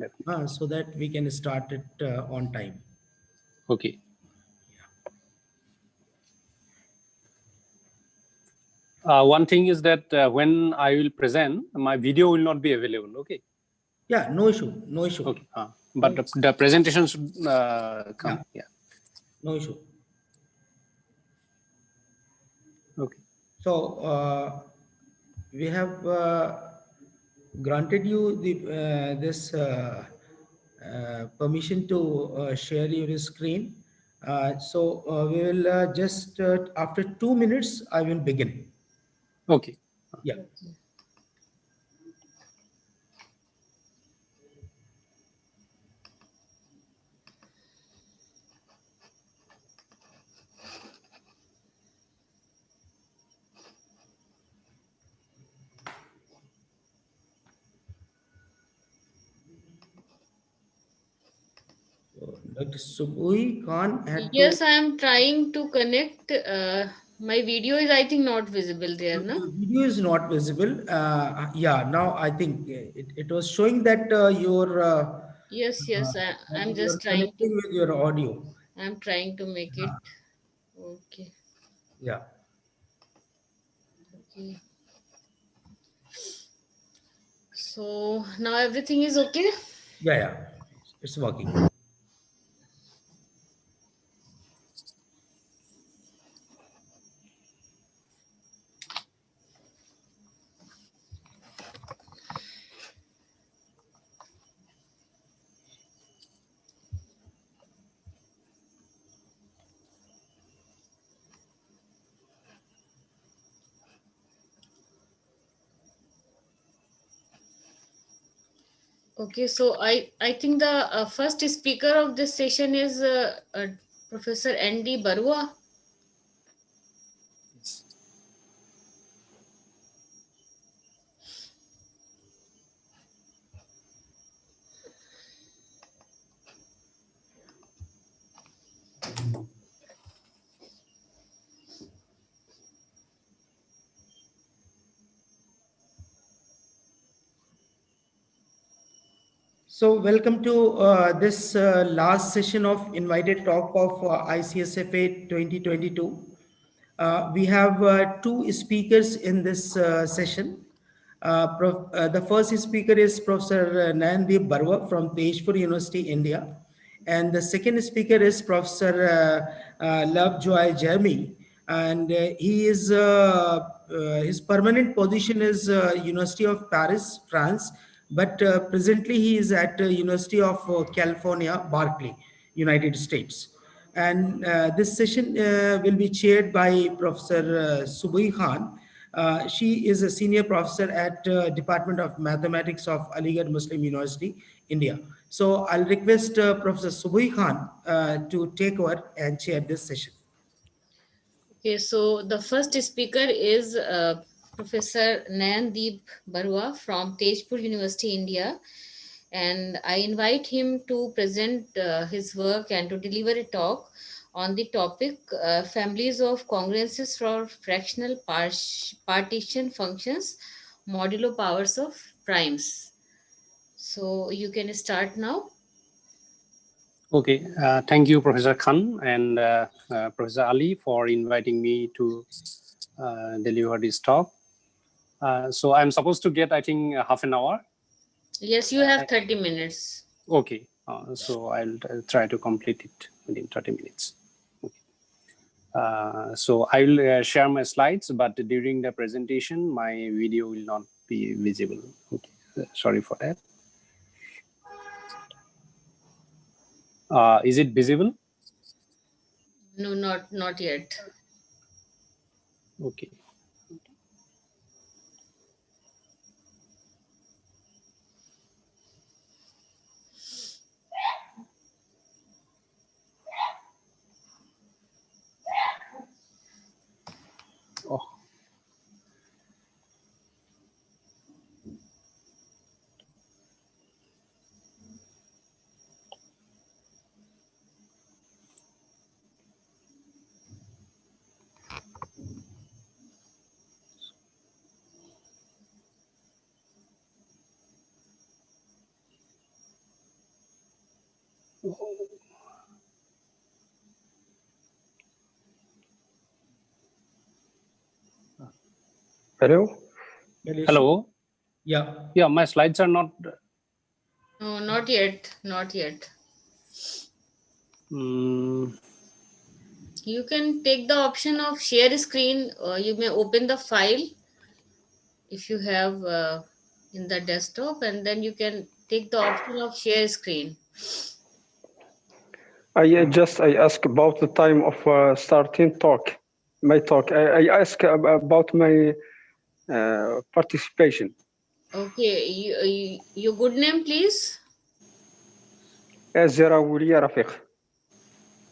definitely. so that we can start it on time. Okay. One thing is that when I will present, my video will not be available. Okay. Yeah, no issue, no issue. Okay. But the presentation should come. Yeah. No issue. Okay. So we have granted you the this permission to share your screen. So we will just after 2 minutes I will begin. Okay. Yeah. So Dr. Subui Khan had Yes, to. I am trying to connect. My video is, I think, not visible there, no? Your video is not visible. Yeah, now I think it was showing that Yes, yes. I'm you're just trying to. connecting with your audio. I'm trying to make it. Okay. Yeah. Okay. So now everything is okay. Yeah, yeah. It's working. Okay. So I think the first speaker of this session is Professor N.D. Baruah. Yes. So welcome to this last session of invited talk of ICSFA 2022. We have two speakers in this session. The first speaker is Professor Nayandeep Baruah from Tezpur University, India. And the second speaker is Professor Lovejoy Jeremy. And he is, his permanent position is University of Paris, France. But presently he is at University of California, Berkeley, United States. And this session will be chaired by Professor Subui Khan. She is a senior professor at Department of Mathematics of Aligarh Muslim University, India. So I'll request Professor Subui Khan to take over and chair this session. Okay. So the first speaker is Professor Nayandeep Baruah from Tezpur University, India. And I invite him to present his work and to deliver a talk on the topic families of congruences for fractional partition functions, modulo powers of primes. So you can start now. Okay. Thank you, Professor Khan and Professor Ali for inviting me to deliver this talk. So I'm supposed to get, I think, half an hour. Yes, you have 30 minutes. Okay. So I'll try to complete it within 30 minutes. So I will share my slides, but during the presentation, my video will not be visible. Okay. Sorry for that. Is it visible? No, not yet. Okay. Oh. Hello? Hello? Yeah. Yeah, my slides are not... No, not yet. Not yet. Mm, You can take the option of share screen. You may open the file if you have in the desktop, and then you can take the option of share screen. I ask about the time of starting talk. My talk. I ask about my participation. Okay, your good name, please. Zeraoulia Rafiq.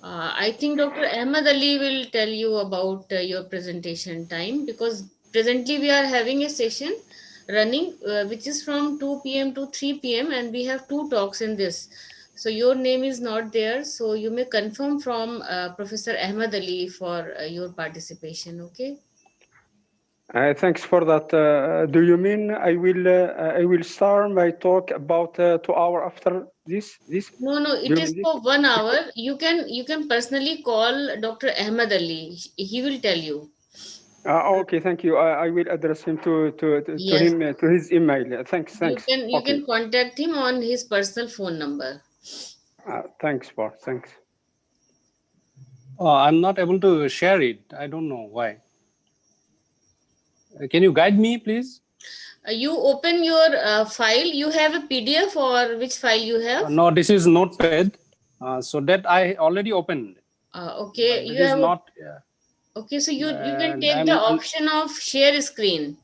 I think Dr. Ahmed Ali will tell you about your presentation time, because presently we are having a session running which is from 2 p.m. to 3 p.m. and we have two talks in this. So your name is not there. So you may confirm from Professor Ahmed Ali for your participation. Okay. Thanks for that. Do you mean I will start my talk about 2 hours after this? No, no, Do it you is mean this? for 1 hour. You can personally call Dr. Ahmed Ali. He will tell you. Okay, thank you. I will address him to Yes, him to his email. Thanks. you Okay. can contact him on his personal phone number. Thanks. I'm not able to share it. I don't know why. Can you guide me, please? You open your file. You have a PDF, or which file you have? No, this is Notepad. So that I already opened. Okay, But you it is have. not... Okay, so you can and take the option of share screen.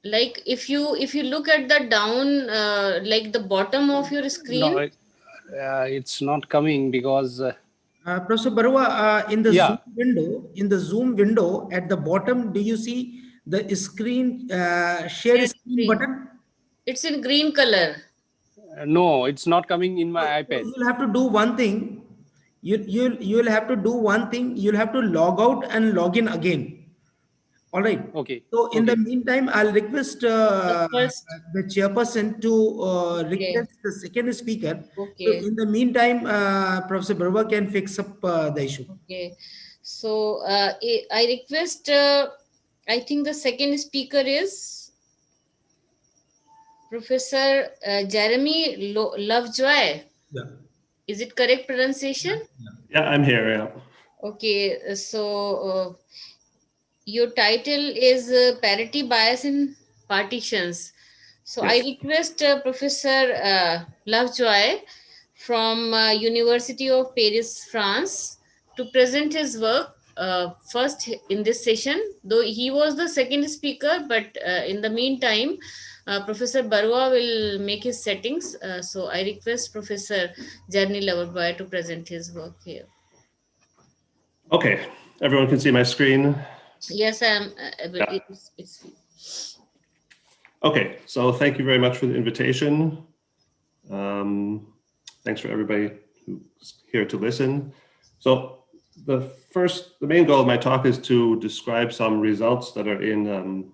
Like if you look at the down, like the bottom of your screen. No, it's not coming because... Professor Baruah, in the yeah. Zoom window at the bottom, do you see the screen share Share screen screen. button? It's in green color. No, it's not coming in my So iPad. you'll have to do one thing. You'll have to do one thing. You'll have to log out and log in again. All right. Okay. So in the meantime, I'll request The first. the chairperson to Okay. request the second speaker. So Okay. in the meantime, Professor Baruah can fix up the issue. Okay. So I request. I think the second speaker is Professor Jeremy Lovejoy. Yeah. Is it correct pronunciation? Yeah, I'm here. Yeah. Okay, so your title is Parity Bias in Partitions. So I Yes. request Professor Lovejoy from University of Paris, France, to present his work first in this session. Though he was the second speaker, but in the meantime, Professor Baruah will make his settings. So I request Professor Jeremy Lovejoy to present his work here. Okay, everyone can see my screen. Yes, I am. Yeah. It's Okay, so thank you very much for the invitation. Thanks for everybody who's here to listen. So the main goal of my talk is to describe some results that are in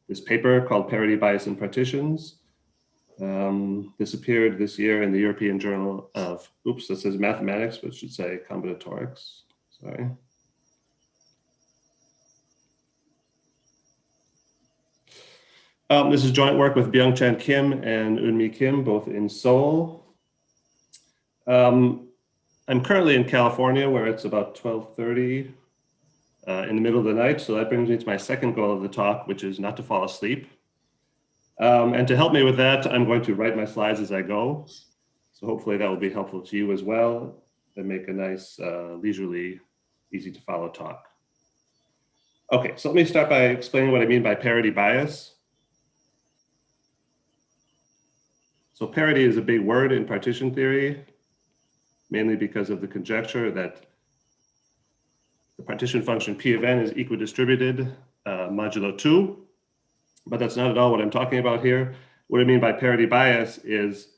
this paper called Parity Bias in Partitions. This appeared this year in the European Journal of, oops, this says mathematics, but it should say combinatorics, sorry. This is joint work with Byung-Chan Kim and Eunmi Kim, both in Seoul. I'm currently in California, where it's about 12:30 in the middle of the night. So that brings me to my second goal of the talk, which is not to fall asleep. And to help me with that, I'm going to write my slides as I go. So hopefully that will be helpful to you as well and make a nice, leisurely, easy to follow talk. Okay, so let me start by explaining what I mean by parity bias. So parity is a big word in partition theory, mainly because of the conjecture that the partition function P of n is equidistributed modulo 2, but that's not at all what I'm talking about here. What I mean by parity bias is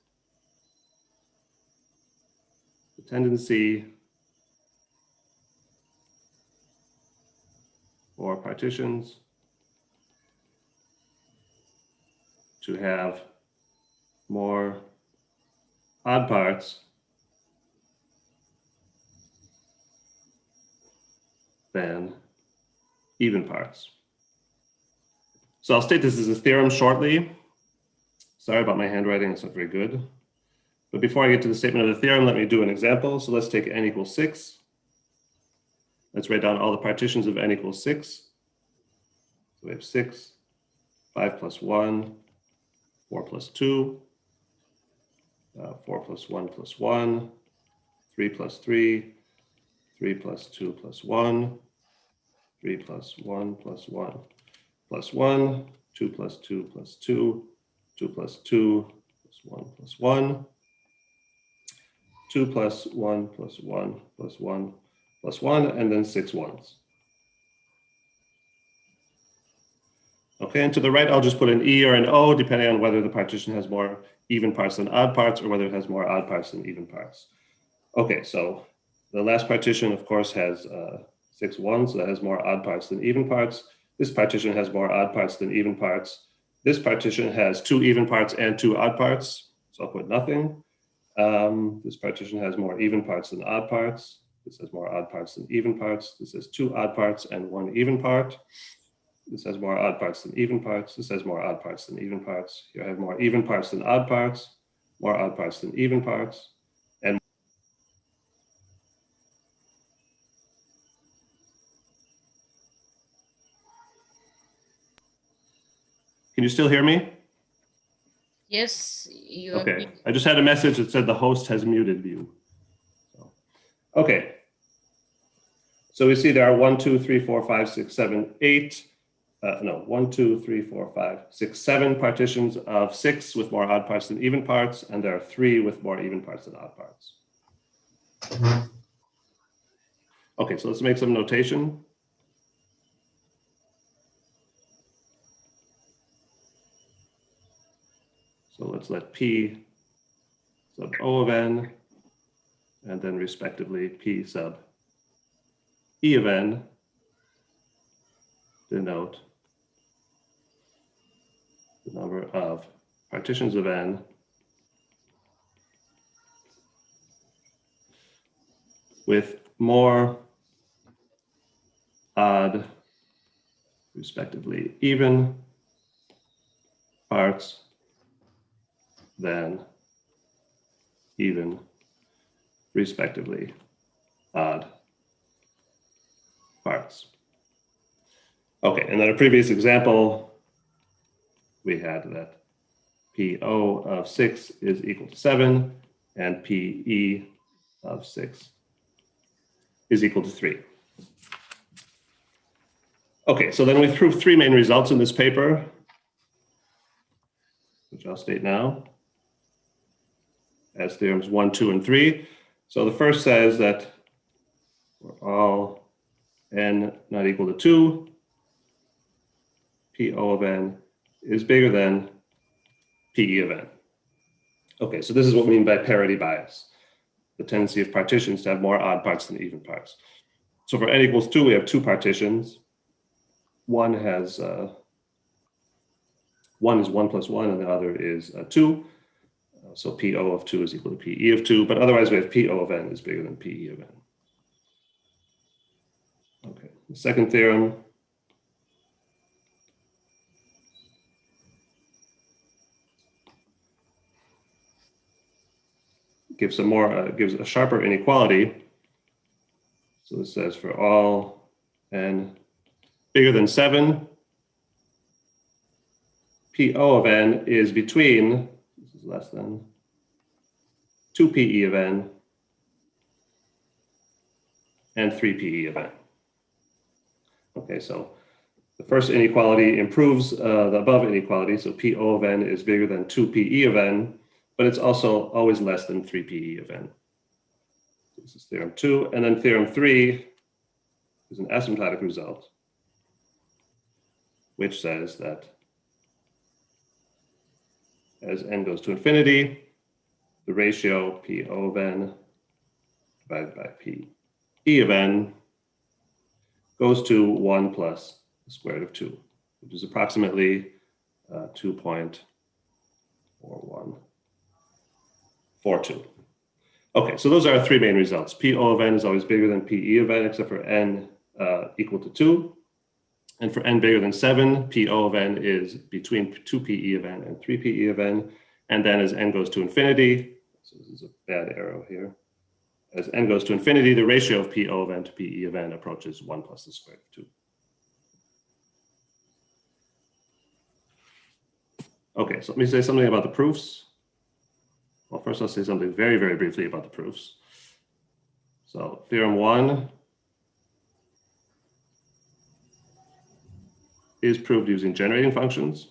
the tendency for partitions to have more odd parts than even parts. So I'll state this as a theorem shortly. Sorry about my handwriting, it's not very good. But before I get to the statement of the theorem, let me do an example. So let's take n equals 6. Let's write down all the partitions of n equals 6. So we have 6, 5 plus 1, 4 plus 2, 4 plus 1 plus 1, 3 plus 3, 3 plus 2 plus 1, 3 plus 1 plus 1 plus 1, 2 plus 2 plus 2, 2 plus 2 plus 1 plus 1, 2 plus 1 plus 1 plus 1 plus 1, and then 6 ones. Okay, and to the right, I'll just put an E or an O, depending on whether the partition has more even parts than odd parts, or whether it has more odd parts than even parts. Okay, so the last partition, of course, has 6 ones, so that has more odd parts than even parts. This partition has more odd parts than even parts. This partition has 2 even parts and 2 odd parts, so I'll put nothing. This partition has more even parts than odd parts. This has more odd parts than even parts. This has 2 odd parts and 1 even part. This has more odd parts than even parts. This has more odd parts than even parts. Here I have more even parts than odd parts, more odd parts than even parts. And can you still hear me? Yes, you are. Okay, I just had a message that said the host has muted view. So, okay. So we see there are 1, 2, 3, 4, 5, 6, 7, 8. No, 1, 2, 3, 4, 5, 6, 7 partitions of 6 with more odd parts than even parts, and there are 3 with more even parts than odd parts. Okay, so let's make some notation. So let's let P sub O of n, and then respectively P sub E of n denote the number of partitions of n with more odd, respectively even parts than even, respectively odd parts. Okay, and then a previous example, we had that PO of 6 is equal to 7 and PE of 6 is equal to 3. Okay, so then we threw 3 main results in this paper, which I'll state now as theorems 1, 2, and 3. So the first says that for all n not equal to 2, PO of n is bigger than PE of n. Okay, so this is what we mean by parity bias, the tendency of partitions to have more odd parts than even parts. So for n equals 2, we have 2 partitions. One is 1 plus 1, and the other is 2. So PO of 2 is equal to PE of 2, but otherwise we have PO of n is bigger than PE of n. Okay, the second theorem gives gives a sharper inequality. So this says for all n bigger than 7, PO of n is between, this is less than, 2 PE of n and 3 PE of n. Okay, so the first inequality improves the above inequality, so PO of n is bigger than 2 PE of n, but it's also always less than 3 PE of n. This is theorem 2, and then theorem 3 is an asymptotic result, which says that as n goes to infinity, the ratio PO of n divided by PE of n goes to 1 plus the square root of 2, which is approximately 2.41. for 2. Okay, so those are our 3 main results. PO of n is always bigger than PE of n, except for n equal to 2. And for n bigger than 7, PO of n is between 2 PE of n and 3 PE of n. And then as n goes to infinity, so this is a bad arrow here. As n goes to infinity, the ratio of PO of n to PE of n approaches 1 plus the square root of 2. Okay, so let me say something about the proofs. Well, first I'll say something very, very briefly about the proofs. So theorem 1 is proved using generating functions.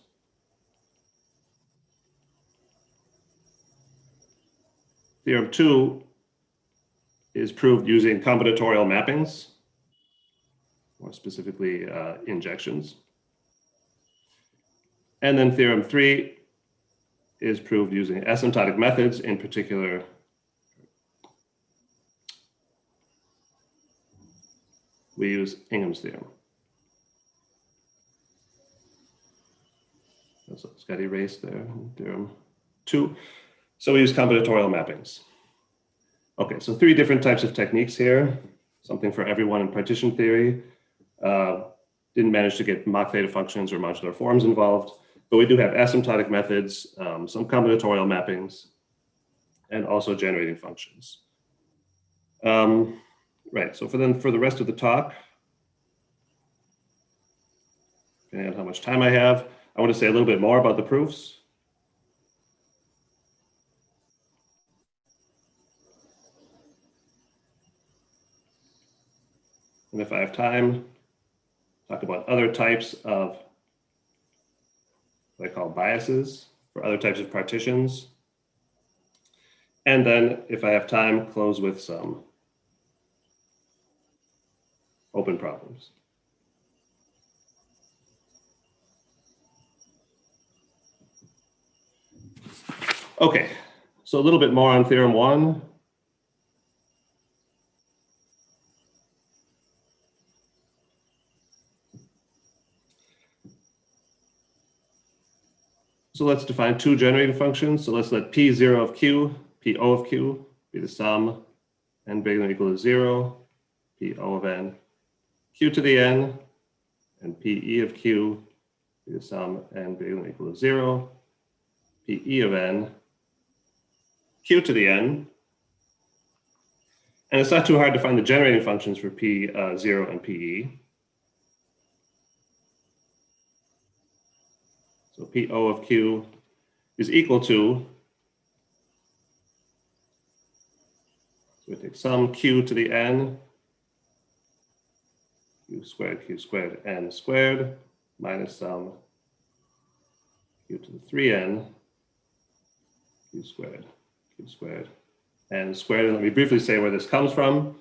Theorem 2 is proved using combinatorial mappings, more specifically injections. And then theorem 3 is proved using asymptotic methods, in particular we use Ingham's theorem. So it's got erased there, theorem 2. So we use combinatorial mappings. Okay, so 3 different types of techniques here, something for everyone in partition theory. Didn't manage to get Mach theta functions or modular forms involved, but we do have asymptotic methods, some combinatorial mappings, and also generating functions. Right, so for the rest of the talk, depending on how much time I have, I want to say a little bit more about the proofs. And if I have time, talk about other types of what I call biases for other types of partitions. And then if I have time, close with some open problems. Okay, so a little bit more on theorem 1. So let's define 2 generating functions. So let's let P0 of Q, PO of Q be the sum n bigger than or equal to 0, PO of n, Q to the n, and PE of Q be the sum n bigger than or equal to 0, PE of n, Q to the n. And it's not too hard to find the generating functions for P0 and PE. So PO of Q is equal to, so we take sum Q to the n, Q squared, n squared, minus sum Q to the 3n, Q squared, n squared. And let me briefly say where this comes from.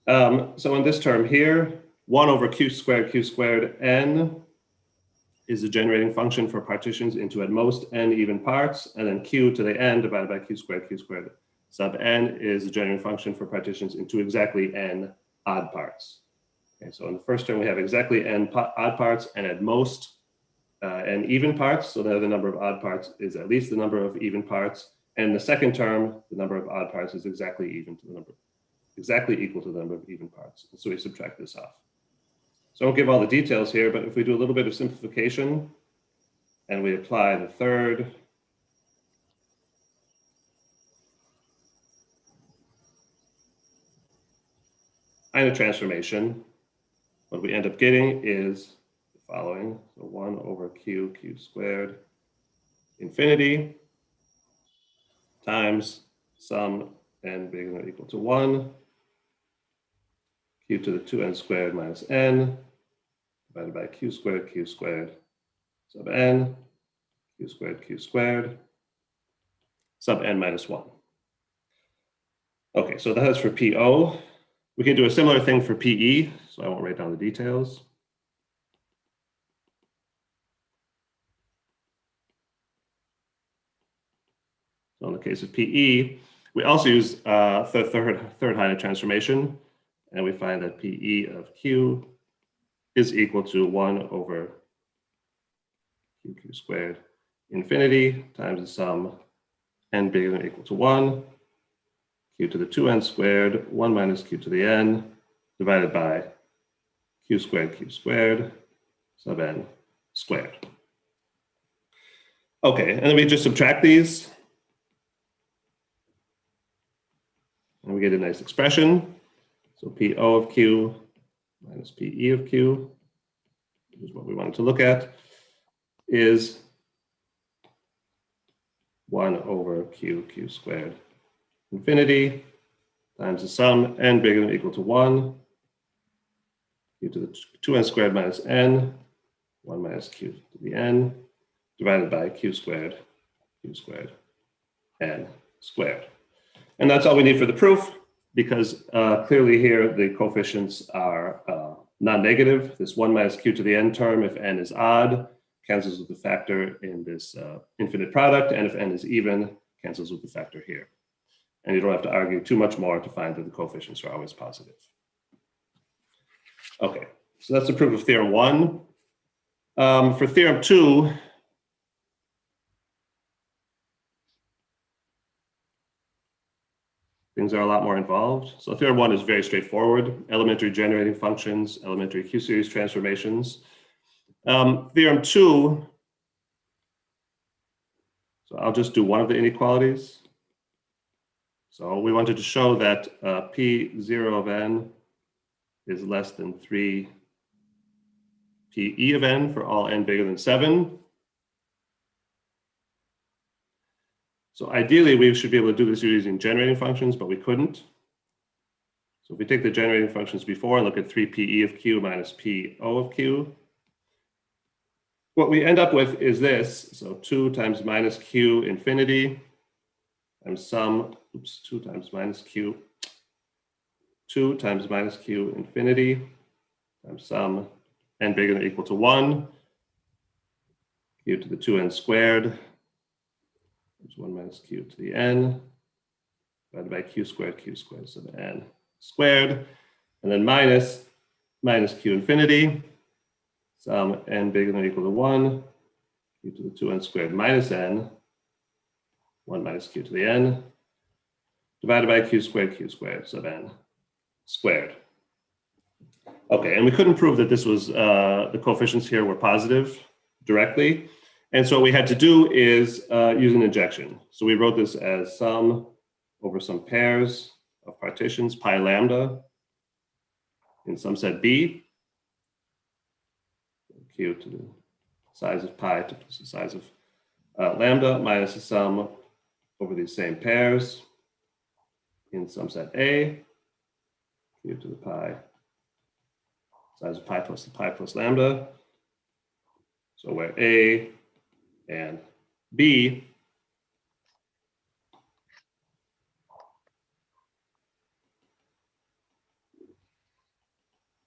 So in this term here, 1 over Q squared, n is the generating function for partitions into at most n even parts, and then Q to the n divided by Q squared sub n is the generating function for partitions into exactly n odd parts. Okay, so in the first term, we have exactly n odd parts and at most n even parts. So the number of odd parts is at least the number of even parts. And in the second term, the number of odd parts is exactly equal to the number of even parts. And so we subtract this off. So I won't give all the details here, but if we do a little bit of simplification and we apply the third kind of transformation, what we end up getting is the following. So 1 over Q squared infinity times sum n bigger than or equal to 1, Q to the 2n squared minus n divided by Q squared sub n, Q squared sub n minus 1. Okay, so that's for PO. We can do a similar thing for PE, so I won't write down the details. So in the case of PE, we also use the third Heine transformation, and we find that PE of Q is equal to 1 over Q squared infinity times the sum n bigger than or equal to 1, q to the 2n squared, 1 minus q to the n, divided by q squared sub n squared. Okay, and then we just subtract these. And we get a nice expression. So PO of Q minus PE of Q, which is what we wanted to look at, is 1 over Q squared infinity times the sum n bigger than or equal to 1, q to the 2n squared minus n, 1 minus q to the n, divided by q squared n squared. And that's all we need for the proof, because clearly here the coefficients are non-negative. This 1 minus q to the n term, if n is odd, cancels with the factor in this infinite product, and if n is even, cancels with the factor here. And you don't have to argue too much more to find that the coefficients are always positive. Okay, so that's the proof of theorem 1. For theorem 2, things are a lot more involved. So theorem 1 is very straightforward: elementary generating functions, elementary Q-series transformations. Theorem 2, so I'll just do one of the inequalities. So we wanted to show that P0 of n is less than 3 PE of n for all n bigger than 7. So ideally, we should be able to do this using generating functions, but we couldn't. So if we take the generating functions before and look at 3 PE of Q minus PO of Q, what we end up with is this. So 2 times minus Q infinity times sum, 2 times minus Q infinity times sum n bigger than or equal to 1, q to the 2n squared, 1 minus q to the n, divided by q squared sub n squared, and then minus q infinity, sum n bigger than or equal to 1, q to the 2n squared minus n, 1 minus q to the n, divided by q squared sub n squared. Okay, and we couldn't prove that this was, the coefficients here were positive directly. And so what we had to do is use an injection. So we wrote this as sum over some pairs of partitions, pi lambda, in some set B, q to the size of pi to the size of lambda, minus the sum over these same pairs in some set A, q to the pi, size of pi plus the pi plus lambda. So where A and B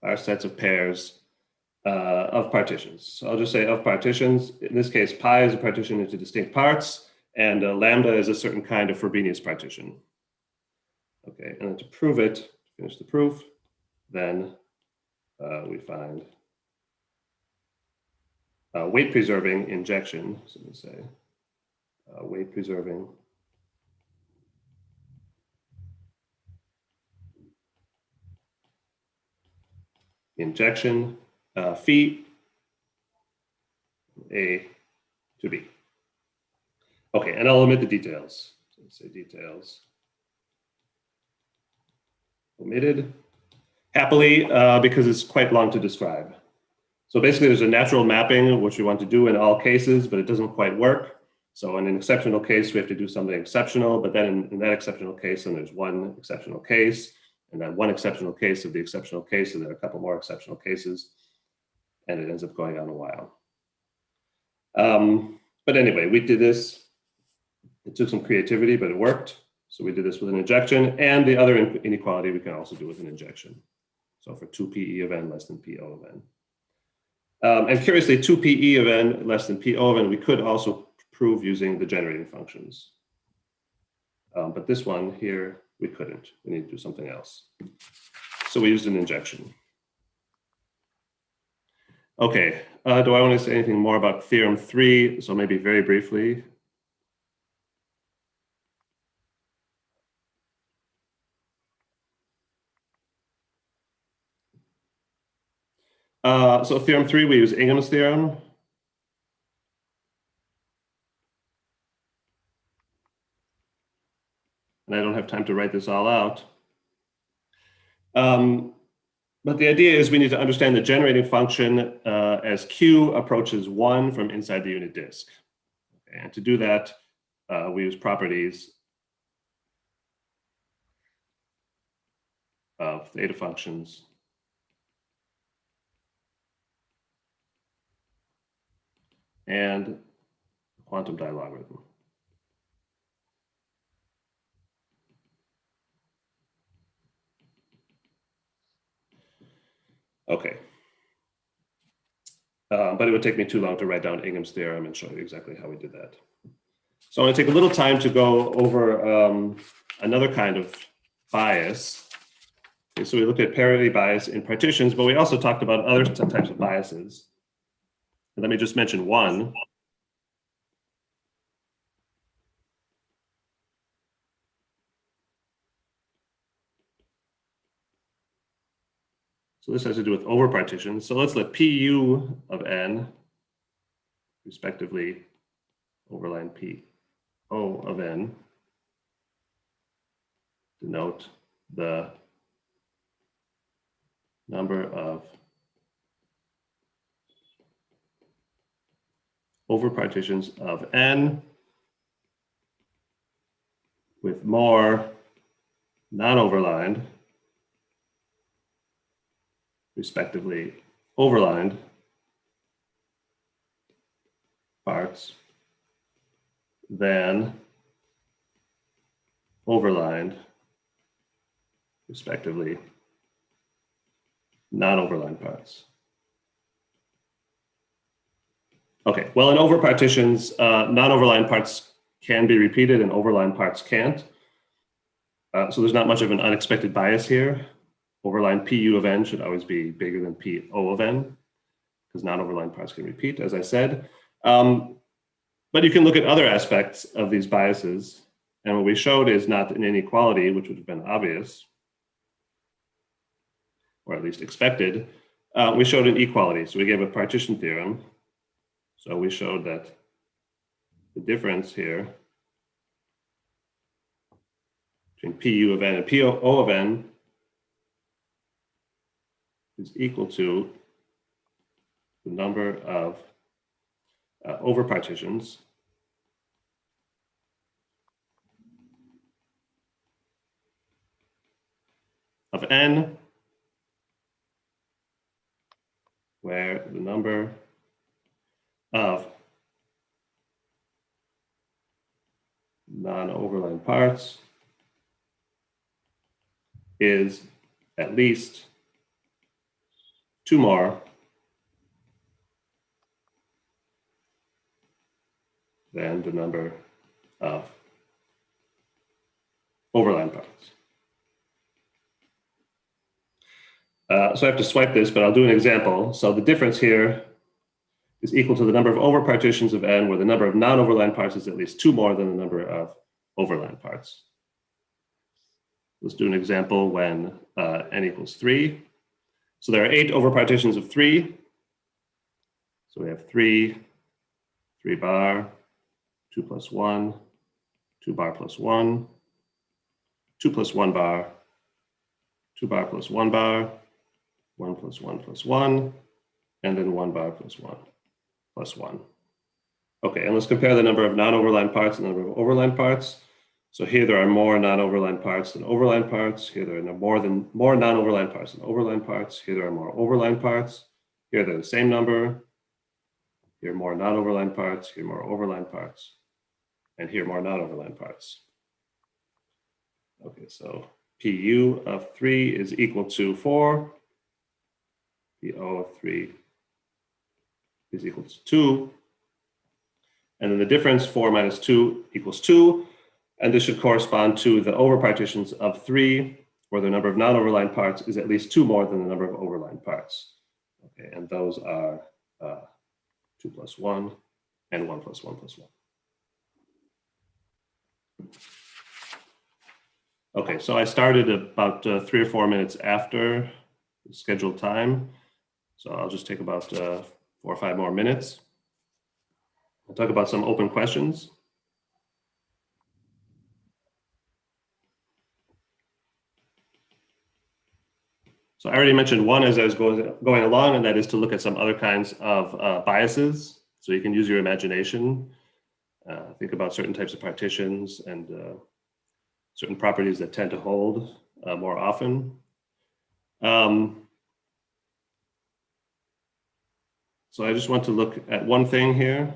are sets of pairs of partitions. So I'll just say of partitions. In this case, pi is a partition into distinct parts, and lambda is a certain kind of Frobenius partition. Okay, and then to prove it, to finish the proof, then we find weight preserving injection. So we say weight preserving injection phi A to B. Okay, and I'll omit the details. So let's say details omitted. Happily, because it's quite long to describe. So basically there's a natural mapping, which we want to do in all cases, but it doesn't quite work. So in an exceptional case, we have to do something exceptional, but then in that exceptional case, then there's one exceptional case, and that one exceptional case of the exceptional case, and there are a couple more exceptional cases, and it ends up going on a while. But anyway, we did this. It took some creativity, but it worked. So we did this with an injection, and the other inequality we can also do with an injection. So for 2 PE of n less than PO of n. And curiously, 2 PE of n less than PO of n, we could also prove using the generating functions. But this one here, we couldn't. We need to do something else. So we used an injection. Okay, do I want to say anything more about Theorem 3? So maybe very briefly. So Theorem 3, we use Ingham's theorem. And I don't have time to write this all out. But the idea is we need to understand the generating function as Q approaches 1 from inside the unit disk. Okay, and to do that, we use properties of theta functions and quantum dilogarithm. Okay. But it would take me too long to write down Ingham's theorem and show you exactly how we did that. So I'm going to take a little time to go over another kind of bias. Okay, so we looked at parity bias in partitions, but we also talked about other types of biases. And let me just mention one. So this has to do with over partitions. So let's let PU of n, respectively, overline PO of n, denote the number of over partitions of n with more non-overlined, respectively, overlined parts than overlined, respectively, non-overlined parts. Okay, well, in over partitions, non-overlined parts can be repeated and overlined parts can't. So there's not much of an unexpected bias here. Overline PU of n should always be bigger than PO of n, because non-overlined parts can repeat, as I said. But you can look at other aspects of these biases. And what we showed is not an inequality, which would have been obvious, or at least expected. We showed an equality. So we gave a partition theorem. So we showed that the difference here between PU of n and PO of n is equal to the number of over partitions of n, where the number of non-overlined parts is at least 2 more than the number of overlined parts. So I have to swipe this, but I'll do an example. So the difference here is equal to the number of over partitions of n, where the number of non-overlined parts is at least 2 more than the number of overlined parts. Let's do an example when n equals 3. So there are 8 over partitions of 3. So we have 3, 3 bar, 2 plus 1, 2 bar plus 1, 2 plus 1 bar, 2 bar plus 1 bar, 1 plus 1 plus 1, and then 1 bar plus 1 plus 1. Okay, and let's compare the number of non-overlined parts and the number of overlined parts. So here there are more non-overlined parts than overlined parts. Here there are more non-overlined parts than overlined parts. Here there are more overlined parts. Here they're the same number. Here more non-overlined parts. Here more overlined parts. And here more non-overlined parts. Okay, so PU of 3 is equal to 4. PO of 3 is equal to 2. And then the difference, 4 minus 2 equals 2. And this should correspond to the over partitions of 3, where the number of non-overlined parts is at least 2 more than the number of overlined parts. Okay, and those are 2 plus 1 and 1 plus 1 plus 1. Okay, so I started about 3 or 4 minutes after the scheduled time. So I'll just take about 4 or 5 more minutes. I'll talk about some open questions. So I already mentioned one as I was going along, and that is to look at some other kinds of biases. So you can use your imagination, think about certain types of partitions and certain properties that tend to hold more often. So I just want to look at one thing here.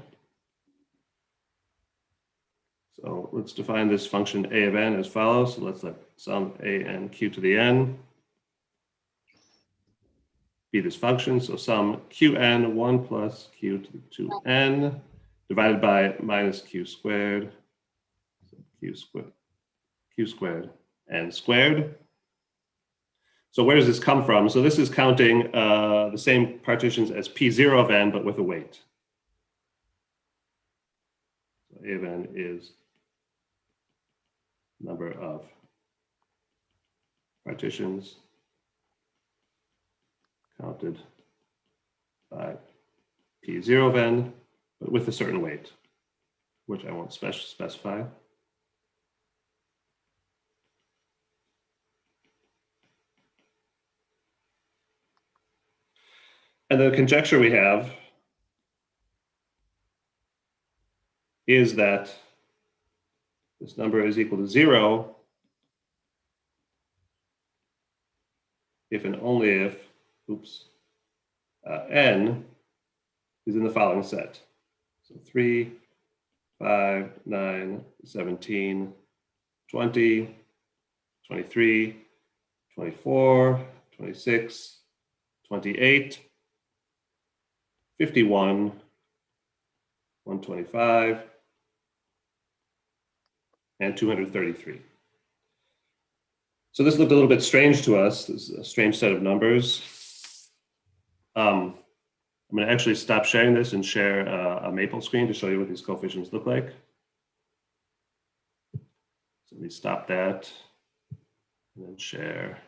So let's define this function a of n as follows. So let's let sum a n q to the n be this function. So sum qn 1 plus q to the 2n divided by minus q squared, so q squared n squared. So where does this come from? So this is counting the same partitions as p0 of n, but with a weight. So a of n is number of partitions counted by p0 of n, but with a certain weight, which I won't specify. And the conjecture we have is that this number is equal to 0 if and only if, n is in the following set. So 3, 5, 9, 17, 20, 23, 24, 26, 28, 51, 125, and 233. So this looked a little bit strange to us. This is a strange set of numbers. I'm going to actually stop sharing this and share a maple screen to show you what these coefficients look like. So let me stop that and then share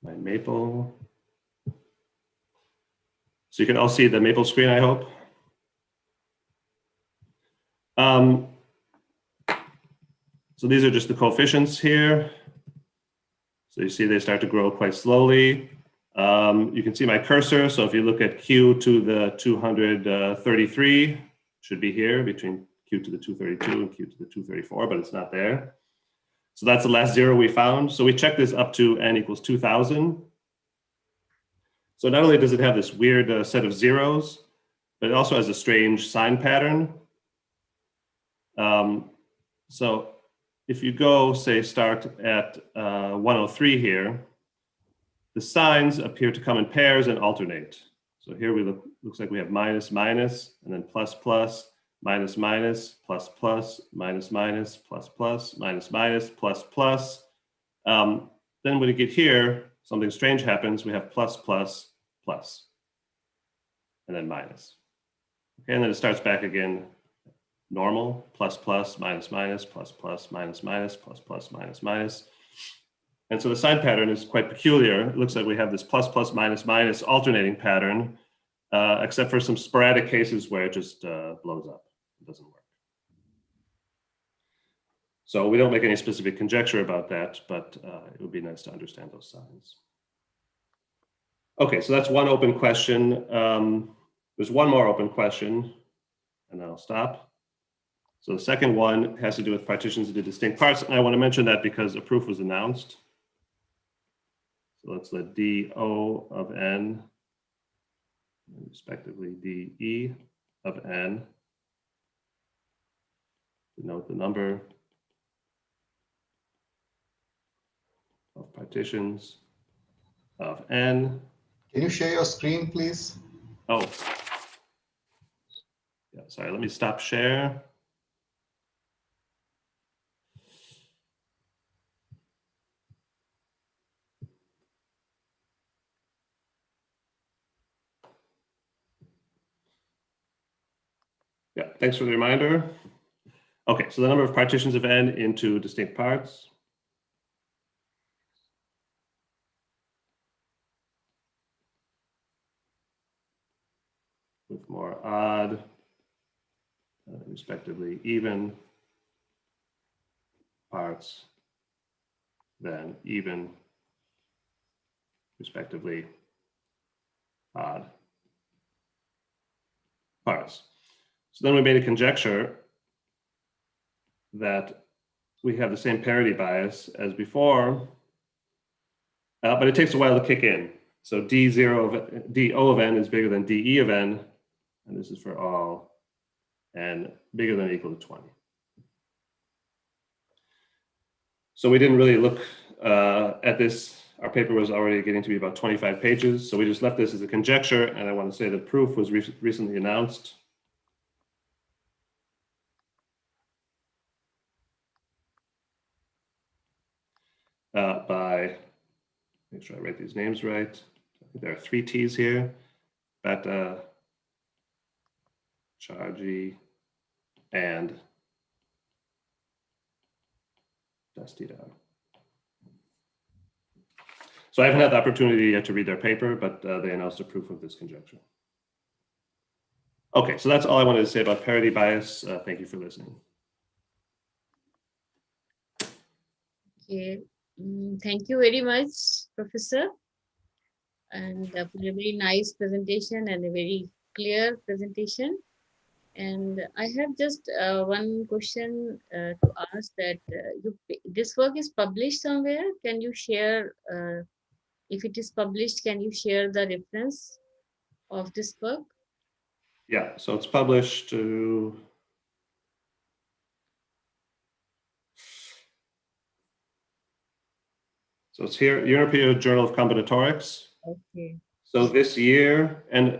my maple. So you can all see the maple screen, I hope. So these are just the coefficients here. So you see they start to grow quite slowly. You can see my cursor. So if you look at q to the 233, should be here between q to the 232 and q to the 234, but it's not there. So that's the last 0 we found. So we checked this up to n equals 2000. So not only does it have this weird set of zeros, but it also has a strange sign pattern. So if you go, say, start at 103 here, the signs appear to come in pairs and alternate. So here looks like we have minus, minus, and then plus, plus, minus, minus, plus, plus, minus, minus, plus, plus, minus, minus, plus, plus. Then when you get here, something strange happens. We have plus, plus, plus, and then minus. Okay, and then it starts back again. Normal, plus, plus, minus, minus, plus, plus, minus, minus, plus, plus, minus, minus. And so the sign pattern is quite peculiar. It looks like we have this plus, plus, minus, minus alternating pattern, except for some sporadic cases where it just blows up. It doesn't work. So we don't make any specific conjecture about that, but it would be nice to understand those signs. Okay, so that's one open question. There's one more open question, and then I'll stop. So the second one has to do with partitions into distinct parts. And I want to mention that because a proof was announced. So let's let dO of n, and respectively dE of n, denote the number of partitions of n. Can you share your screen, please? Oh, yeah, sorry, let me stop share. Yeah, thanks for the reminder. Okay, so the number of partitions of n into distinct parts. more odd, respectively even parts than even, respectively odd parts. So then we made a conjecture that we have the same parity bias as before, but it takes a while to kick in. So DO of n is bigger than DE of n, and this is for all n bigger than or equal to 20. So we didn't really look at this. Our paper was already getting to be about 25 pages, so we just left this as a conjecture, and I want to say the proof was recently announced. By, make sure I write these names right. I think there are 3 T's here. Beta, Chargi, and Dastidar. So I haven't had the opportunity yet to read their paper, but they announced a proof of this conjecture. Okay, so that's all I wanted to say about parity bias. Thank you for listening. Okay, thank you very much, Professor, and for a very nice presentation and a very clear presentation. And I have just one question to ask, that this work is published somewhere. Can you share, if it is published, can you share the reference of this work? Yeah, so it's published to, so it's here, European Journal of Combinatorics. Okay. So this year, and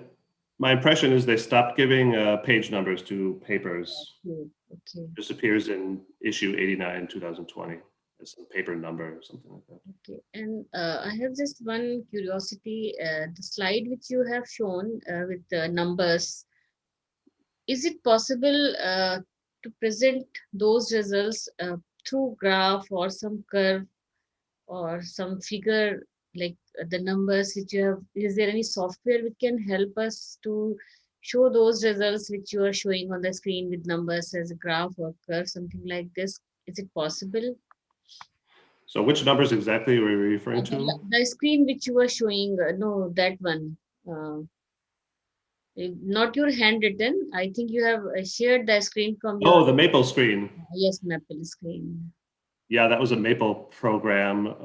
my impression is they stopped giving page numbers to papers. Okay. Okay. This appears in issue 89, 2020, as a paper number or something like that. Okay, and I have just one curiosity. The slide which you have shown with the numbers, is it possible to present those results through graph or some curve or some figure, like the numbers which you have? Is there any software which can help us to show those results which you are showing on the screen with numbers as a graph or curve, something like this? Is it possible? So which numbers exactly were you referring to? The screen which you were showing, no, that one. Not your handwritten. I think you have shared the screen from your. Oh, the Maple screen. Yes, Maple screen. Yeah, that was a Maple program.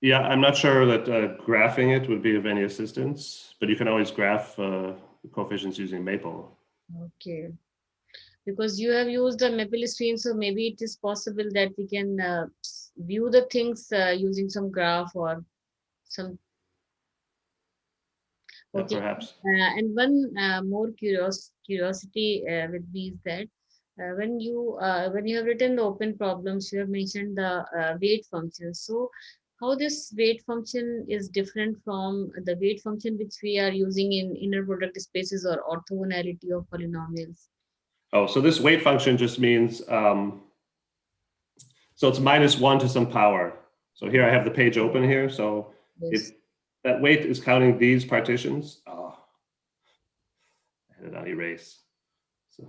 Yeah, I'm not sure that graphing it would be of any assistance, but you can always graph the coefficients using Maple. Okay. Because you have used the Maple screen, so maybe it is possible that we can view the things using some graph or some. Okay. Yeah, perhaps. And one more curiosity with me is that when you have written the open problems, you have mentioned the weight function. So how this weight function is different from the weight function which we are using in inner product spaces or orthogonality of polynomials? Oh, so this weight function just means, so it's -1 to some power. So here I have the page open here. So Yes. that weight is counting these partitions. Oh, I had it on erase. So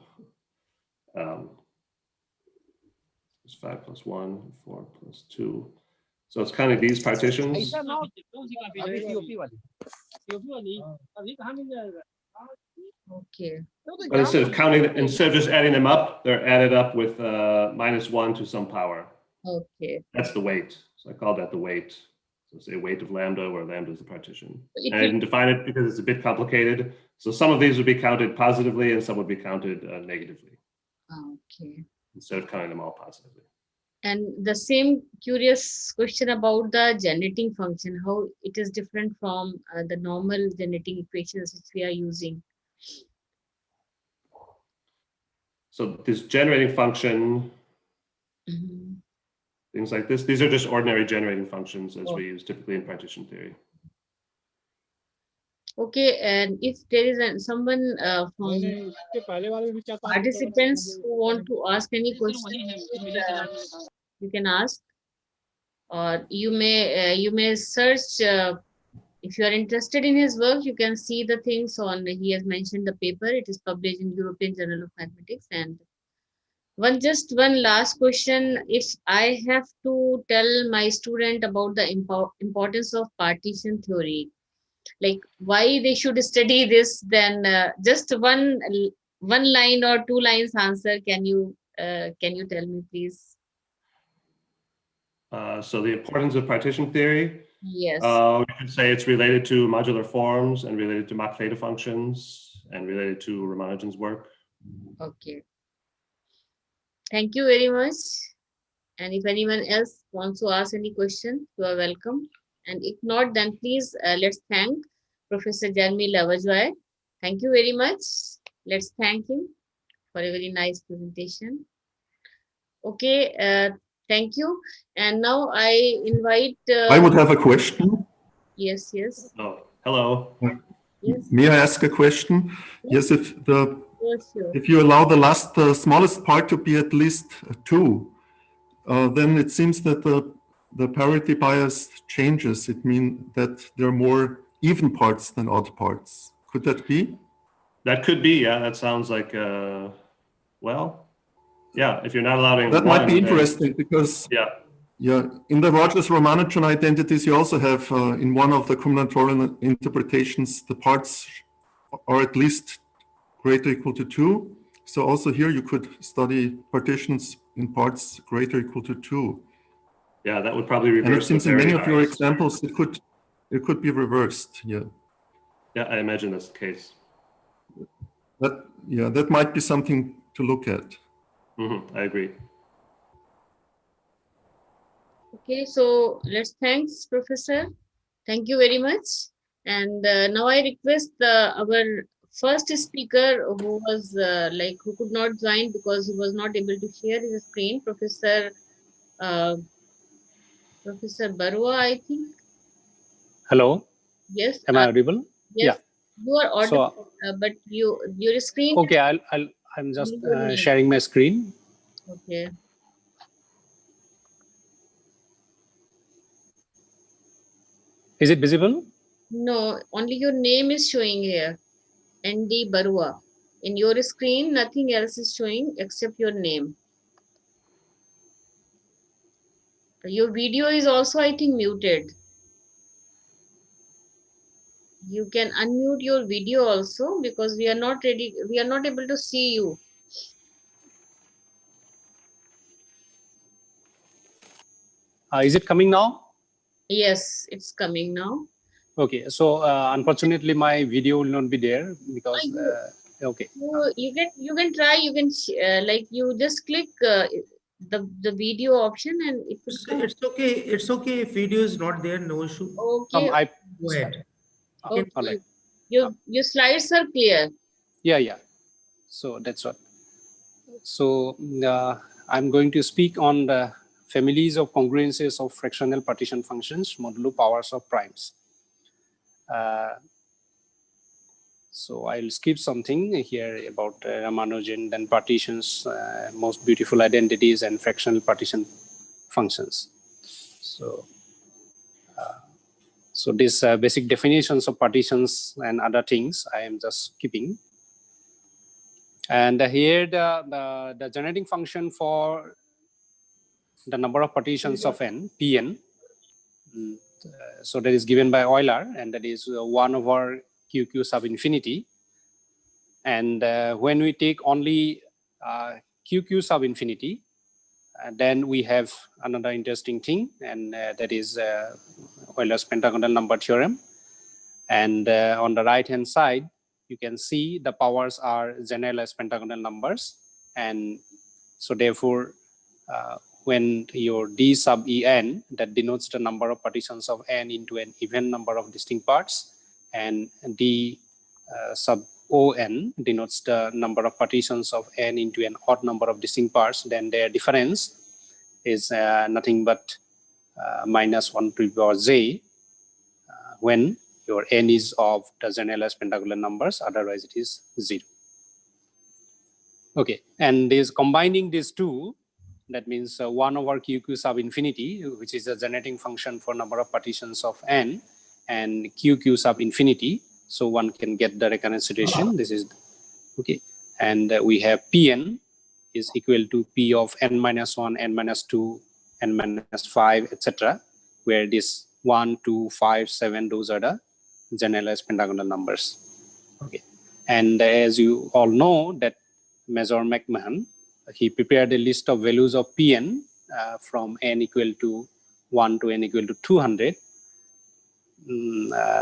it's 5 + 1, 4 + 2. So it's counting these partitions. Okay. But instead of just adding them up, they're added up with -1 to some power. Okay. That's the weight. So I call that the weight. So say weight of lambda, where lambda is the partition. It And I didn't define it because it's a bit complicated. So some of these would be counted positively and some would be counted negatively, Okay. instead of counting them all positively. And the same curious question about the generating function, how it is different from the normal generating equations which we are using. So this generating function, Mhm. things like this, these are just ordinary generating functions as Oh. we use typically in partition theory. Okay, and if there is someone from participants who want to ask any questions, you can ask, or you may search if you are interested in his work, you can see the things on, he has mentioned the paper, it is published in European Journal of Mathematics. And one last question, if I have to tell my student about the importance of partition theory, like why they should study this, then just one line or 2 lines answer, can you tell me, please? So the importance of partition theory. Yes. We could say it's related to modular forms and related to Mach theta functions and related to Ramanujan's work. Okay. Thank you very much. And if anyone else wants to ask any question, you are welcome. And if not, then please let's thank Professor Jeremy Lovejoy. Thank you very much. Let's thank him for a very nice presentation. Okay, thank you. And now I invite... I would have a question. Yes, yes. Oh, hello. Yes. May I ask a question? Yes, Yes, sure. if you allow the last smallest part to be at least 2, then it seems that the parity bias changes. It means that there are more even parts than odd parts. Could that be? That could be, yeah. That sounds like, well, yeah, if you're not allowing that one, might be interesting because yeah, in the Rogers-Ramanujan identities, you also have in one of the combinatorial interpretations, the parts are at least greater or equal to 2. So also here you could study partitions in parts greater or equal to 2. Yeah, that would probably reverse. And it seems the in many parity of your bias. examples it could be reversed. Yeah. Yeah, I imagine that's the case. That might be something to look at. I agree. Okay, so let's thanks, Professor. Thank you very much. And now I request our first speaker who was who could not join because he was not able to share his screen, Professor Baruah, I think. Hello. Yes. Am I audible? Yes. Yeah. You are audible, So, but your screen. Okay, I'm just sharing my screen. Okay. Is it visible? No, only your name is showing here. ND Baruah. In your screen, nothing else is showing except your name. Your video is also, I think, muted. You can unmute your video also because we are not ready. We are not able to see you. Is it coming now? Yes, it's coming now. Okay, so unfortunately my video will not be there because okay. You can try. You can you just click the video option and it will come. It's okay. It's okay if video is not there. No issue. Okay. Go ahead. Okay. All right. Your slides are clear. Yeah. So that's what. So I'm going to speak on the families of congruences of fractional partition functions, modulo powers of primes. So I'll skip something here about Ramanujan, then partitions, most beautiful identities, and fractional partition functions. So these basic definitions of partitions and other things I am just skipping. And here the generating function for the number of partitions of n, Pn. So that is given by Euler, and that is 1 over QQ sub infinity. And when we take only QQ sub infinity, then we have another interesting thing, and that is Euler's pentagonal number theorem. And on the right hand side, you can see the powers are generalized pentagonal numbers. And so therefore, when your D sub En, that denotes the number of partitions of n into an even number of distinct parts, and D sub On denotes the number of partitions of n into an odd number of distinct parts, then their difference is nothing but minus 1 to the power j when your n is of the generalized pentagonal numbers, otherwise it is 0. Okay, and is combining these two, that means 1 over QQ sub infinity, which is a generating function for number of partitions of n, and QQ sub infinity. So one can get the recurrence situation. This is okay. And we have Pn is equal to P of n-1, n-2, n-5, etc., where this 1, 2, 5, 7, those are the generalized pentagonal numbers. Okay. And as you all know that Major McMahon, he prepared a list of values of Pn from n equal to 1 to n equal to 200.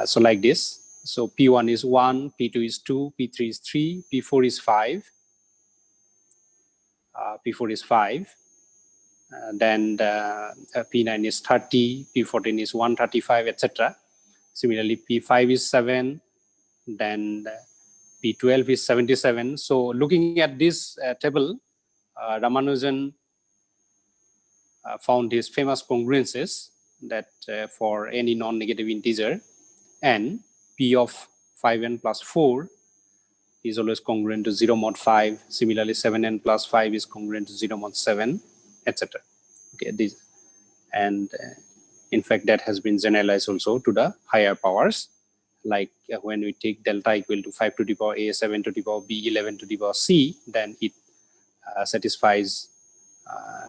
So like this. So P1 is 1, P2 is 2, P3 is 3, P4 is 5. P4 is 5. Then P9 is 30, P14 is 135, etc. Similarly, P5 is 7. Then P12 is 77. So looking at this table, Ramanujan found his famous congruences that for any non-negative integer n, P of 5n plus 4 is always congruent to 0 mod 5. Similarly, 7n plus 5 is congruent to 0 mod 7, etc. Okay, this, and in fact, that has been generalized also to the higher powers. Like when we take delta equal to 5 to the power a, 7 to the power b, 11 to the power c, then it satisfies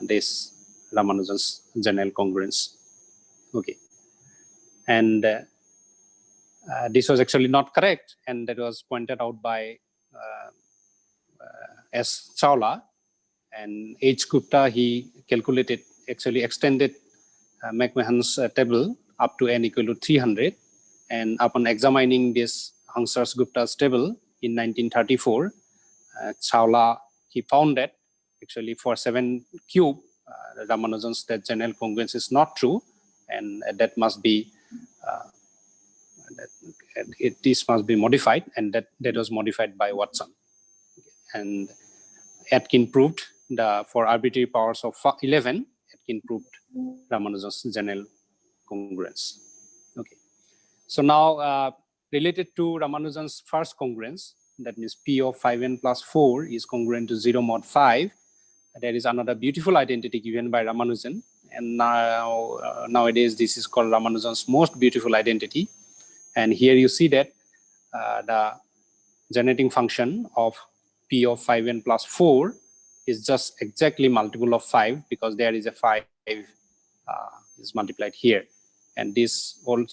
this Ramanujan's general congruence. Okay, and this was actually not correct, and that was pointed out by S. Chawla and H. Gupta. He calculated, actually extended McMahon's table up to n equal to 300. And upon examining this Hansars-Gupta's table in 1934, Chawla, he found that actually for 7 cube, Ramanujan's that general congruence is not true, and that must be this must be modified, and that was modified by Watson. And Atkin proved for arbitrary powers of 11, Atkin proved Ramanujan's general congruence. Okay. So now related to Ramanujan's first congruence, that means P of 5n plus 4 is congruent to 0 mod 5. There is another beautiful identity given by Ramanujan. And now nowadays this is called Ramanujan's most beautiful identity. And here you see that the generating function of P of 5n plus 4 is just exactly multiple of 5, because there is a 5 is multiplied here. And this all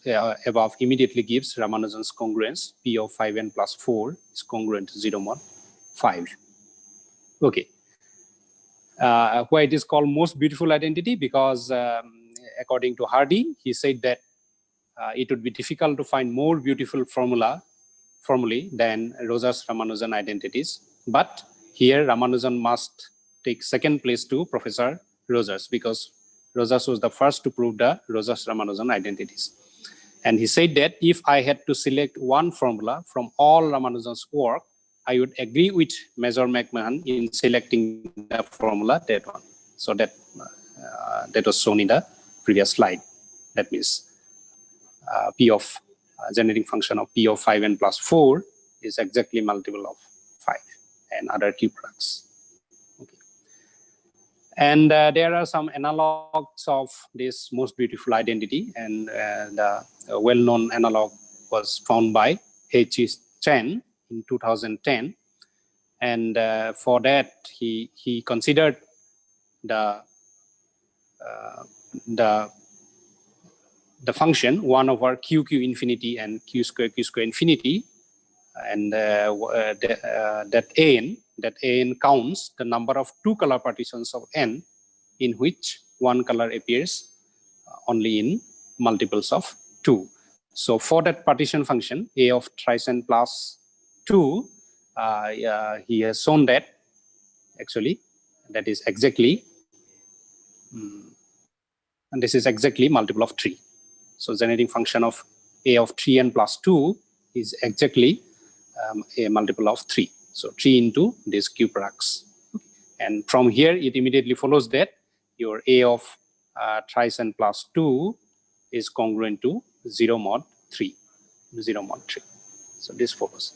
above immediately gives Ramanujan's congruence. P of 5n plus 4 is congruent to 0 mod 5. Okay. Why it is called most beautiful identity? Because according to Hardy, he said that it would be difficult to find more beautiful formulae than Rogers-Ramanujan identities. But here Ramanujan must take second place to Professor Rogers, because Rogers was the first to prove the Rogers-Ramanujan identities. And he said that if I had to select one formula from all Ramanujan's work, I would agree with Major McMahon in selecting the formula, that one. So that was shown in the previous slide. That means P of generating function of P of 5n plus 4 is exactly multiple of 5 and other Q products. Okay. And there are some analogs of this most beautiful identity, and the well-known analog was found by H. Chen in 2010. And for that, he considered the function 1 over QQ infinity and Q square infinity, and that an counts the number of 2 color partitions of n in which one color appears only in multiples of 2. So for that partition function, a of thrice n plus 2, he has shown that actually that is exactly, and this is exactly multiple of 3. So generating function of a of 3n plus 2 is exactly a multiple of 3. So 3 into these Q products. And from here, it immediately follows that your a of thrice n plus 2 is congruent to 0 mod 3. 0 mod 3. So this follows.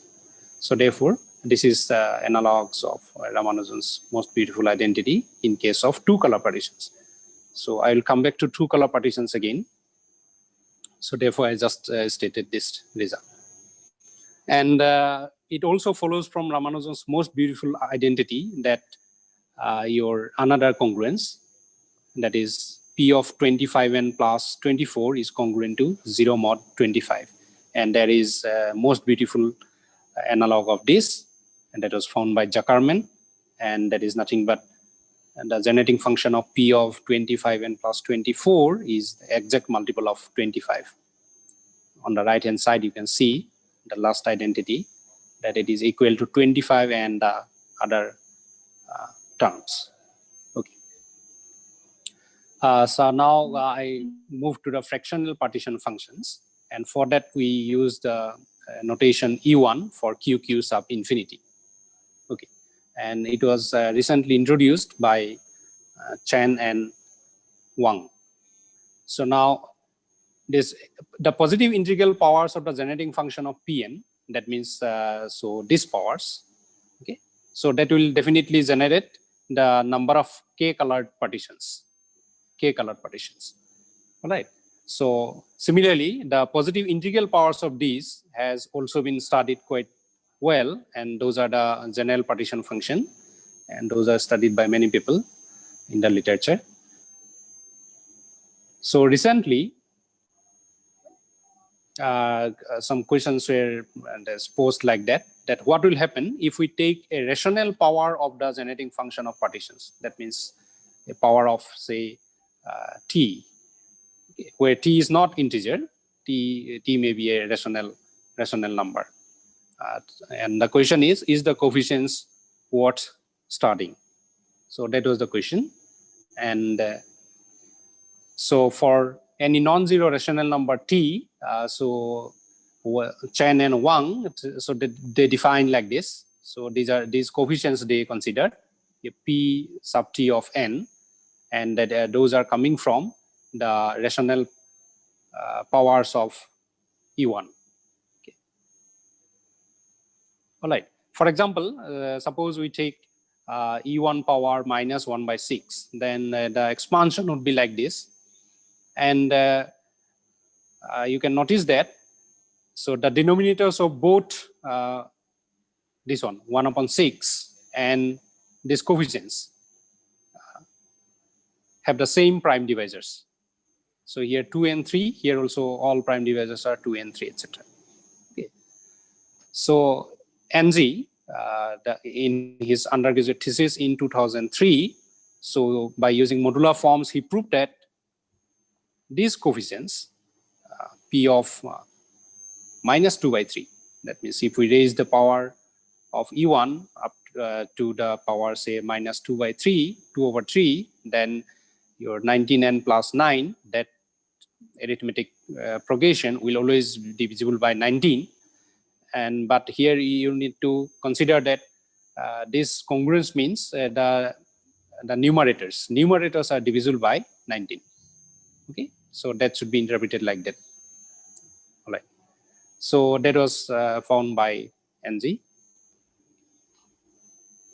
So therefore, this is the analogs of Ramanujan's most beautiful identity in case of 2 color partitions. So I will come back to 2 color partitions again. So therefore, I just stated this result. And it also follows from Ramanujan's most beautiful identity that your another congruence, that is P of 25n plus 24 is congruent to 0 mod 25. And there is most beautiful analog of this, and that was found by Zuckerman, and that is nothing but the generating function of P of 25n plus 24 is the exact multiple of 25. On the right hand side, you can see the last identity, that it is equal to 25 and other terms. Okay. So now I move to the fractional partition functions, and for that we use the notation E1 for QQ sub infinity. Okay, and it was recently introduced by Chen and Wang. So now the positive integral powers of the generating function of Pn, that means so these powers, okay, so that will definitely generate the number of k colored partitions. All right. So similarly, the positive integral powers of these has also been studied quite well, and those are the general partition function, and those are studied by many people in the literature. So recently, some questions were posed like that what will happen if we take a rational power of the generating function of partitions, that means a power of say t, where t is not integer, t may be a rational number, and the question is the coefficients worth studying? So that was the question. And so for any non-zero rational number t, so Chen and Wang, so they define like this. So these coefficients they consider p sub t of n, and that those are coming from the rational powers of E1. Okay. All right. For example, suppose we take E1 power minus 1 by 6, then the expansion would be like this. And you can notice that, so the denominators of both this one, 1 upon 6, and these coefficients have the same prime divisors. So here 2 and 3, here also all prime divisors are 2 and 3, etc. Okay. So NZ, in his undergraduate thesis in 2003, so by using modular forms, he proved that these coefficients, P of minus 2 by 3, that means if we raise the power of E1 up to the power, say, minus 2 by 3, 2 over 3, then your 19n plus 9, that arithmetic progression will always be divisible by 19. But here you need to consider that this congruence means the numerators are divisible by 19. Okay, so that should be interpreted like that. All right. So that was found by NG.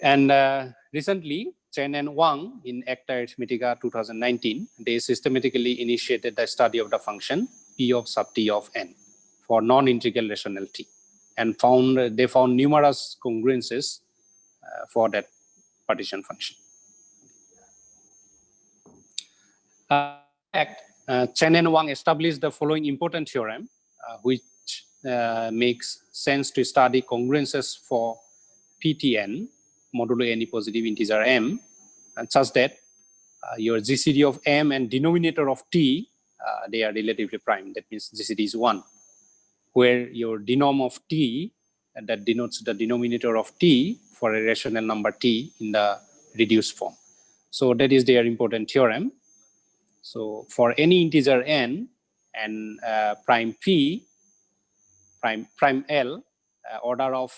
And recently, Chen and Wang in Acta Arithmetica 2019, they systematically initiated the study of the function P of sub t of n for non-integral rational t, and they found numerous congruences for that partition function. In fact, Chen and Wang established the following important theorem, which makes sense to study congruences for Ptn modulo any positive integer m, and such that your GCD of m and denominator of t, they are relatively prime. That means GCD is 1, where your denom of t, and that denotes the denominator of t for a rational number t in the reduced form. So that is their important theorem. So for any integer n and prime p, prime l, order of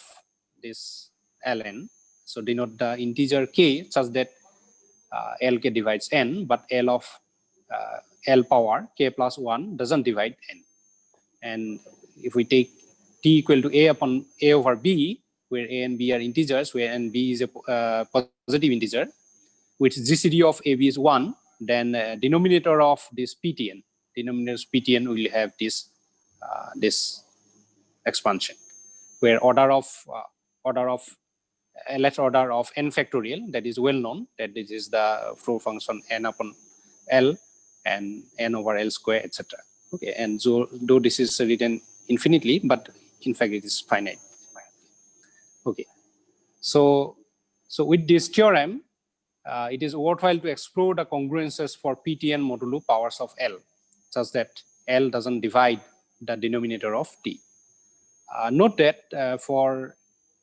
this ln, so denote the integer k such that lk divides n, but l of l power k plus 1 doesn't divide n. And if we take t equal to a upon a over b, where a and b are integers, where and b is a positive integer, which GCD of ab is 1, then denominator of this Ptn, denominators Ptn will have this this expansion, where order of LH order of n factorial, that is well known, that this is the flow function n upon L and n over L square, etc. Okay, and so though this is written infinitely, but in fact it is finite. Okay, so with this theorem, it is worthwhile to explore the congruences for Ptn modulo powers of L, such that L doesn't divide the denominator of T. Note that for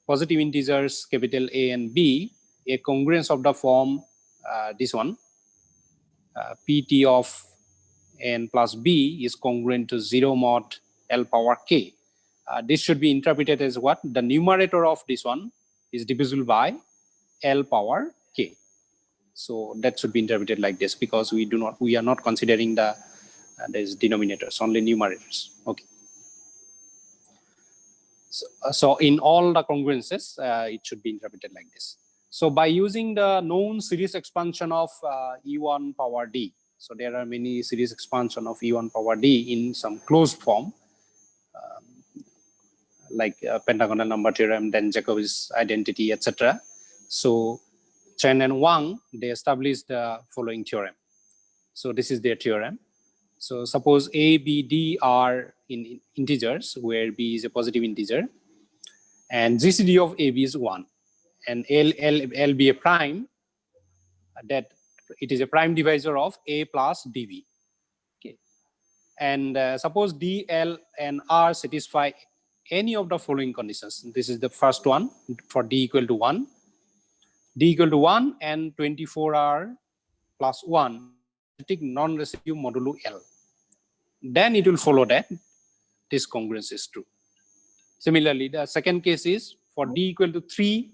positive integers capital A and B, a congruence of the form this one, Pt of n plus b is congruent to 0 mod L power k. This should be interpreted as what? The numerator of this one is divisible by L power k. So that should be interpreted like this, because we are not considering the these denominators, only numerators. Okay. So in all the congruences, it should be interpreted like this. So by using the known series expansion of E1 power D, so there are many series expansion of E1 power D in some closed form, like pentagonal number theorem, then Jacobi's identity, etc. So Chen and Wang, they established the following theorem. So this is their theorem. So suppose A, B, D are in integers, where B is a positive integer, and GCD of AB is 1, and L be a prime, that it is a prime divisor of A plus DB. Okay, and suppose D, L, and R satisfy any of the following conditions. This is the first one for D equal to 1. D equal to 1 and 24R plus 1, non-residue modulo L. Then it will follow that this congruence is true. Similarly, the second case is for D equal to 3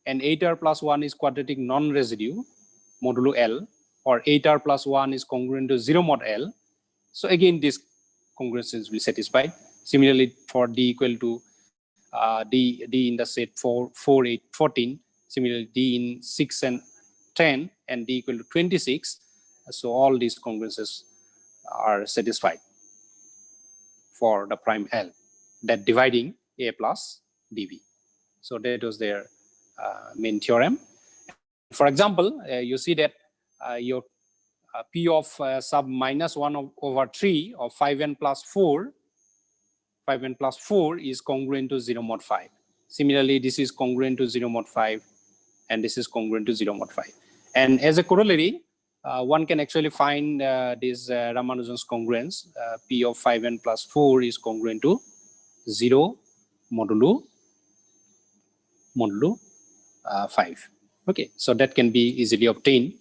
and 8R plus 1 is quadratic non-residue modulo L, or 8R plus 1 is congruent to 0 mod L. So again, this congruences will satisfy. Similarly, for D equal to D in the set 4, 8, 14. Similarly, D in 6 and 10, and D equal to 26. So all these congruences are satisfied for the prime L, that dividing A plus DB. So that was their main theorem. For example, you see that your P of sub minus 1 over 3 of 5n plus 4, 5n plus 4 is congruent to 0 mod 5. Similarly, this is congruent to 0 mod 5, and this is congruent to 0 mod 5. And as a corollary, one can actually find this Ramanujan's congruence. P of 5n plus 4 is congruent to 0 modulo 5. Okay, so that can be easily obtained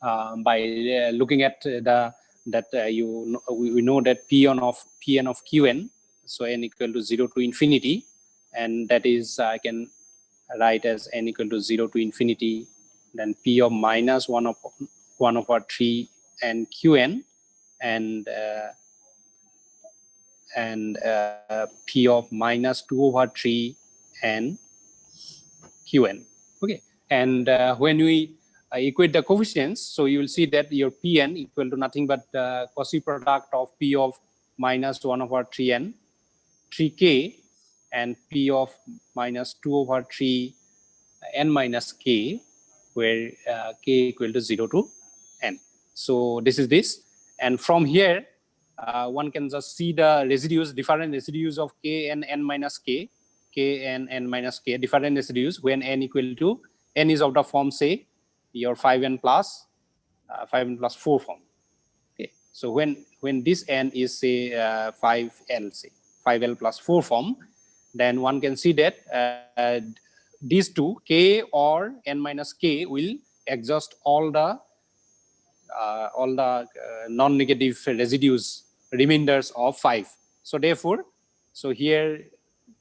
by looking at we know that Pn of Qn, so n equal to 0 to infinity, and that is I can write as n equal to 0 to infinity, then P of minus 1 over 3 and Qn, and P of minus 2 over 3 and Qn. Okay, and when we equate the coefficients, so you will see that your Pn equal to nothing but the Cauchy product of P of minus 1 over 3n, 3k, and P of minus 2 over 3 n minus k, where k equal to 0 to n. So this is this, and from here one can just see the residues, different residues of k and n minus k, k and n minus k, different residues when n equal to, n is of the form, say, your 5n plus 4 form. Okay, so when this n is, say, 5l, say 5l plus 4 form, then one can see that these two, k or n minus k, will exhaust all the non-negative residues, remainders of 5. So therefore, so here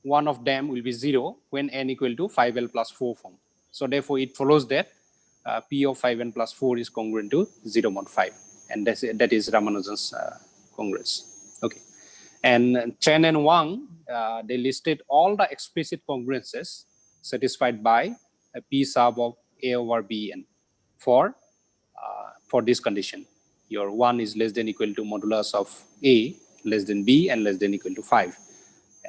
one of them will be 0 when n equal to 5l plus 4 form. So therefore, it follows that P of 5n plus 4 is congruent to 0 mod 5, and that is Ramanujan's congruence. Okay, and Chen and Wang, they listed all the explicit congruences satisfied by a P sub of A over Bn for this condition. your 1 is less than equal to modulus of A less than B and less than equal to 5.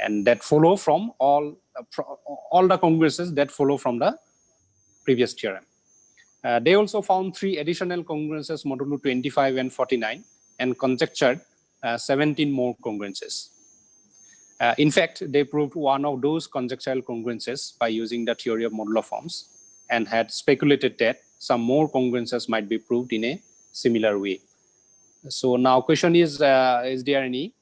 And that follow from all the congruences that follow from the previous theorem. They also found 3 additional congruences modulo 25 and 49 and conjectured 17 more congruences. In fact, they proved one of those conjectural congruences by using the theory of modular forms and had speculated that some more congruences might be proved in a similar way. So now question is there any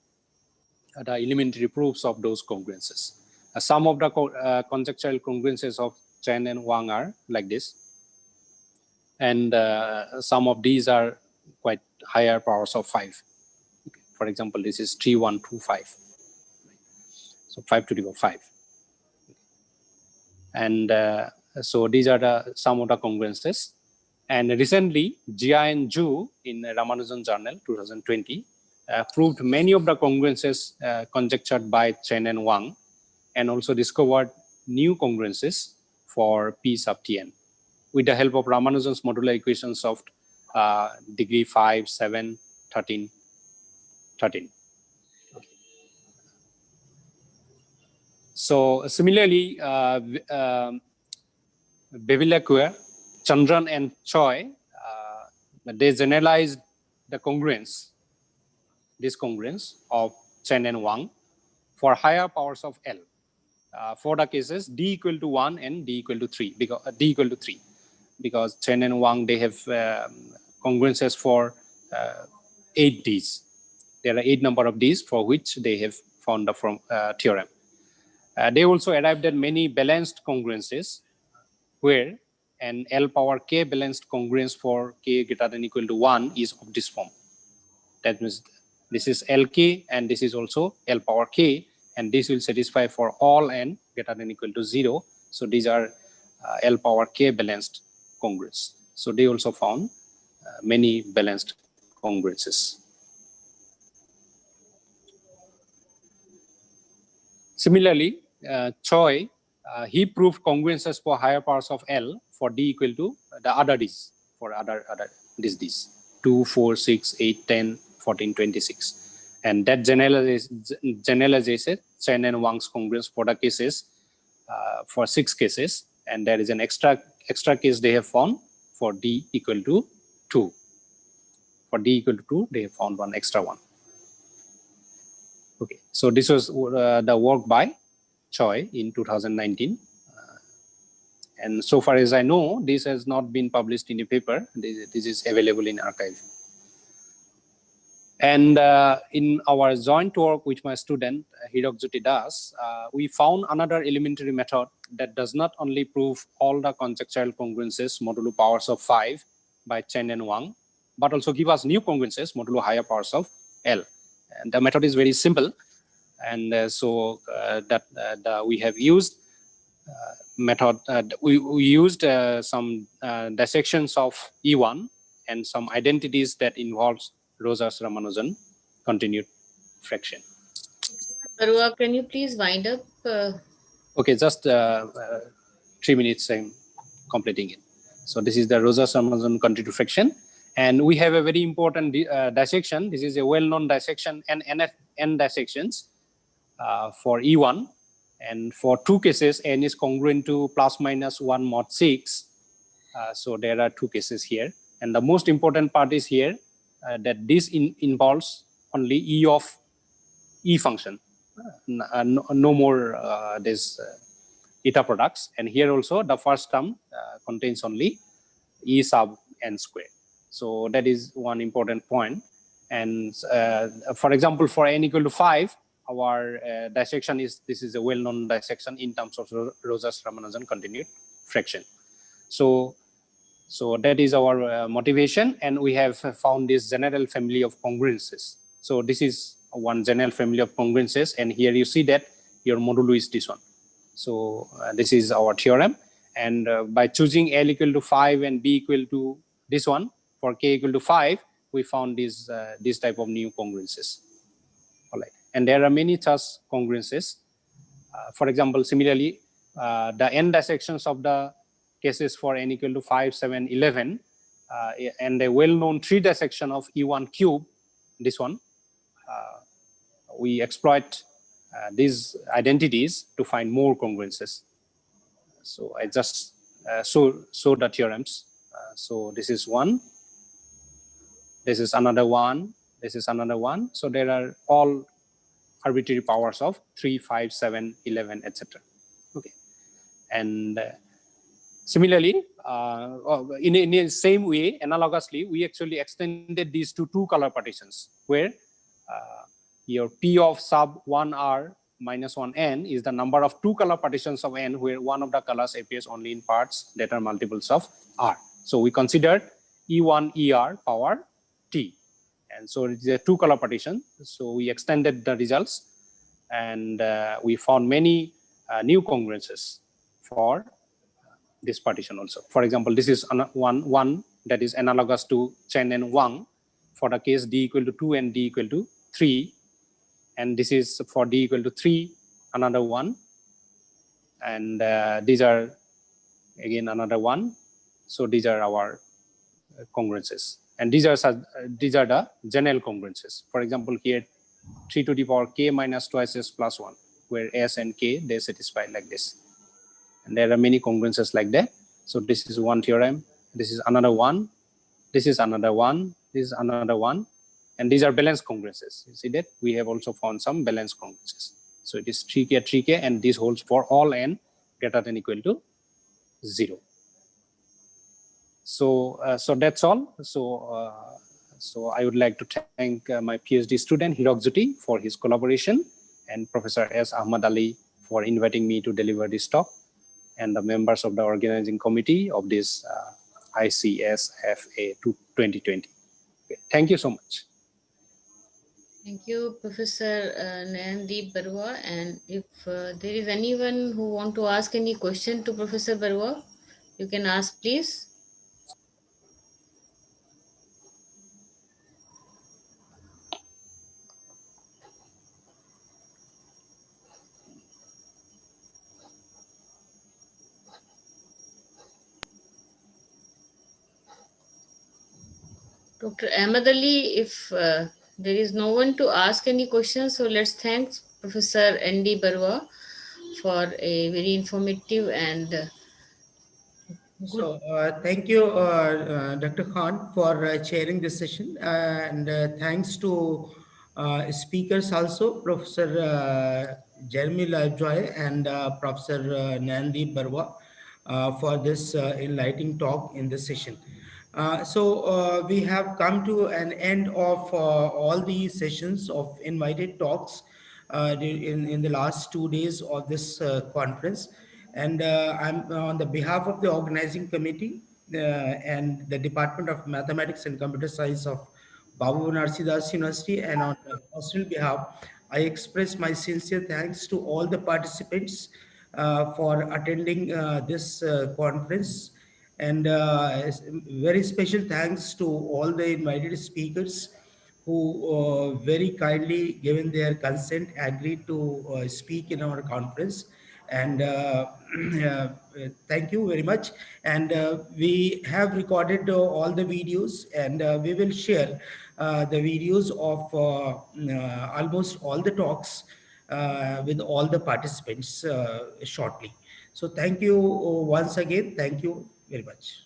the elementary proofs of those congruences? Some of the conjectural congruences of Chen and Wang are like this. And some of these are quite higher powers of 5. Okay. For example, this is 3, 1, 2, 5. So 5 to the power 5. And so these are some of the congruences. And recently, Jia and Zhu in Ramanujan Journal 2020 proved many of the congruences conjectured by Chen and Wang, and also discovered new congruences for P sub Tn with the help of Ramanujan's modular equations of degree 5, 7, 13, 13. Okay. So similarly, Bevilacqua, Chandran and Choi, they generalized the congruence, this congruence of Chen and Wang for higher powers of L. For the cases D equal to 1 and D equal to 3, because D equal to 3, because Chen and Wang, they have congruences for 8 Ds. There are 8 number of Ds for which they have found the theorem. They also arrived at many balanced congruences where an L power k balanced congruence for k greater than equal to 1 is of this form. That means this is Lk and this is also L power k, and this will satisfy for all n greater than equal to 0. So these are L power k balanced congruence. So they also found many balanced congruences. Similarly, Choi, he proved congruences for higher powers of L for D equal to the other Ds, for other Ds, 2, 4, 6, 8, 10, 14, 26. And that generalizes Chen and Wang's congruence for the cases, for 6 cases. And there is an extra case they have found for D equal to 2. For D equal to 2, they have found one extra one. Okay, so this was the work by Choi in 2019. And so far as I know, this has not been published in a paper. This is available in archive. And in our joint work with my student, Hirokjyoti Das, we found another elementary method that does not only prove all the conjectural congruences modulo powers of 5 by Chen and Wang, but also give us new congruences modulo higher powers of L. And the method is very simple. And we have used method, we used some dissections of E1 and some identities that involves Rosas Ramanujan continued fraction. Baruah, can you please wind up? Okay, just 3 minutes I'm completing it. So this is the Rosas Ramanujan continued fraction. And we have a very important dissection. This is a well-known dissection and n dissections for E1. And for 2 cases, n is congruent to plus minus 1 mod 6. So there are 2 cases here. And the most important part is here that this involves only E of E function. No more this eta products. And here also the first term contains only E sub n square. So that is one important point. And for example, for n equal to 5, our dissection is, this is a well-known dissection in terms of Rosas Ramanujan continued fraction. So that is our motivation, and we have found this general family of congruences. So this is one general family of congruences, and here you see that your modulo is this one. So this is our theorem, and by choosing L equal to 5 and B equal to this one, for K equal to 5, we found this type of new congruences. All right. And there are many such congruences. For example, similarly, the n dissections of the cases for n equal to 5, 7, 11, and a well-known 3 dissection of E1 cube, this one, we exploit these identities to find more congruences. So I just show the theorems. So this is one, this is another one, this is another one. So there are all arbitrary powers of 3, 5, 7, 11, etc. Okay, and similarly, in the same way, analogously, we actually extended these to 2-color partitions, where your P of sub 1R minus 1n is the number of 2-color partitions of n, where one of the colors appears only in parts that are multiples of R. So we considered E1 ER power T. And so it's a 2-color partition. So we extended the results, and we found many new congruences for this partition also. For example, this is one that is analogous to Chen and Wang for the case D equal to 2 and D equal to 3. And this is for D equal to 3, another one. And these are again another one. So these are our congruences. And these are the general congruences. For example, here 3 to the power k minus twice s plus 1, where s and k, they satisfy like this. And there are many congruences like that. So this is one theorem. This is another one. This is another one. This is another one. And these are balanced congruences. You see that? We have also found some balanced congruences. So it is 3k, 3k, and this holds for all n greater than equal to 0. So, so that's all. So I would like to thank my PhD student Hirok Jyoti for his collaboration, and Professor S. Ahmad Ali for inviting me to deliver this talk, and the members of the organizing committee of this ICSFA 2020. Okay, thank you so much. Thank you, Professor Nayandeep Baruah. And if there is anyone who want to ask any question to Professor Baruah, you can ask, please. Dr. Ahmad Ali, if there is no one to ask any questions, so let's thank Professor N.D. Baruah for a very informative and good. So thank you, Dr. Khan, for chairing this session, and thanks to speakers also, Professor Jeremy Lovejoy and Professor Nayandeep Baruah, for this enlightening talk in this session. So we have come to an end of all the sessions of invited talks in the last 2 days of this conference. And I'm on the behalf of the organizing committee and the Department of Mathematics and Computer Science of Babu Narsidas University, and on the personal behalf, I express my sincere thanks to all the participants for attending this conference. And very special thanks to all the invited speakers who very kindly given their consent, agreed to speak in our conference. And thank you very much. And we have recorded all the videos, and we will share the videos of almost all the talks with all the participants shortly. So thank you once again. Thank you very much.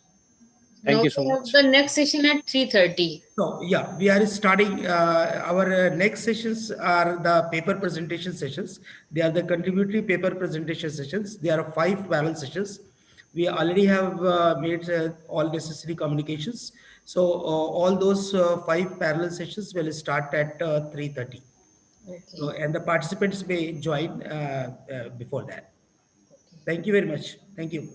Thank you so much. The next session at 3:30. So yeah, we are starting our next sessions are the paper presentation sessions. They are the contributory paper presentation sessions. There are 5 panel sessions. We already have made all necessary communications. So all those 5 parallel sessions will start at 3:30. Okay. So, and the participants may join before that. Okay. Thank you very much. Thank you.